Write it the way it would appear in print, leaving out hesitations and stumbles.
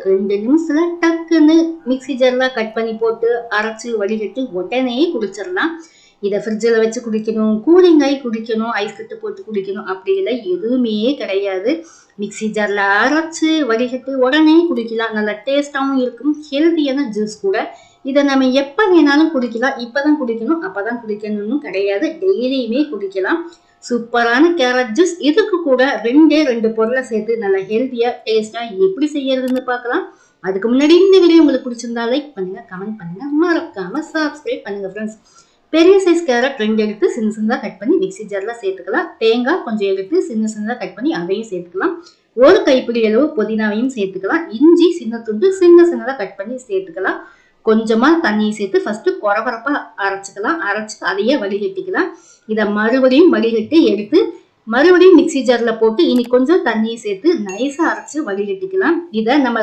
2 நிமிஷத்துல டக்குன்னு மிக்ஸி ஜார்ல கட் பண்ணி போட்டு அரைச்சு வடிகட்டி உடனே குடிச்சிடலாம். இதை ஃப்ரிட்ஜில் வச்சு குடிக்கணும், கூலிங் ஆகி குடிக்கணும், ஐஸ் கட்டு போட்டு குடிக்கணும் அப்படி இல்லை, எதுவுமே கிடையாது. மிக்ஸி ஜாரில் அரைச்சு வடிகட்டி உடனே குடிக்கலாம். நல்லா டேஸ்டாகவும் இருக்கும், ஹெல்த்தியான ஜூஸ் கூட. இதை நம்ம எப்போ வேணாலும் குடிக்கலாம். இப்போ தான் குடிக்கணும் அப்போ தான் குடிக்கணும்னு கிடையாது, டெய்லியுமே குடிக்கலாம். சூப்பரான கேரட் ஜூஸ். இதுக்கு கூட 2 பொருளை சேர்த்து நல்லா ஹெல்த்தியாக டேஸ்டாக எப்படி செய்யறதுன்னு பார்க்கலாம். அதுக்கு முன்னாடி இந்த வீடியோ உங்களுக்கு பிடிச்சிருந்தா லைக் பண்ணுங்க, கமெண்ட் பண்ணுங்க, மறக்காம சப்ஸ்கிரைப் பண்ணுங்க ஃப்ரெண்ட்ஸ். பெரிய சைஸ் கேரட் 2 எடுத்து சின்ன சின்னதாக கட் பண்ணி மிக்ஸி ஜார்ல சேர்த்துக்கலாம். தேங்காய் கொஞ்சம் எடுத்து சின்ன சின்னதாக கட் பண்ணி அதையும் சேர்த்துக்கலாம். ஒரு கைப்பிடி அளவு புதினாவையும் சேர்த்துக்கலாம். இஞ்சி சின்ன துண்டு சின்ன சின்னதாக கட் பண்ணி சேர்த்துக்கலாம். கொஞ்சமா தண்ணியை சேர்த்து ஃபர்ஸ்ட் கொரகொரப்பா அரைச்சிக்கலாம். அரைச்சு அதையே வடிகட்டிக்கலாம். இதை மறுபடியும் வடிகட்டி எடுத்து மறுபடியும் மிக்ஸி ஜார்ல போட்டு இனி கொஞ்சம் தண்ணியை சேர்த்து நைஸா அரைச்சு வடிகட்டிக்கலாம். இதை நம்ம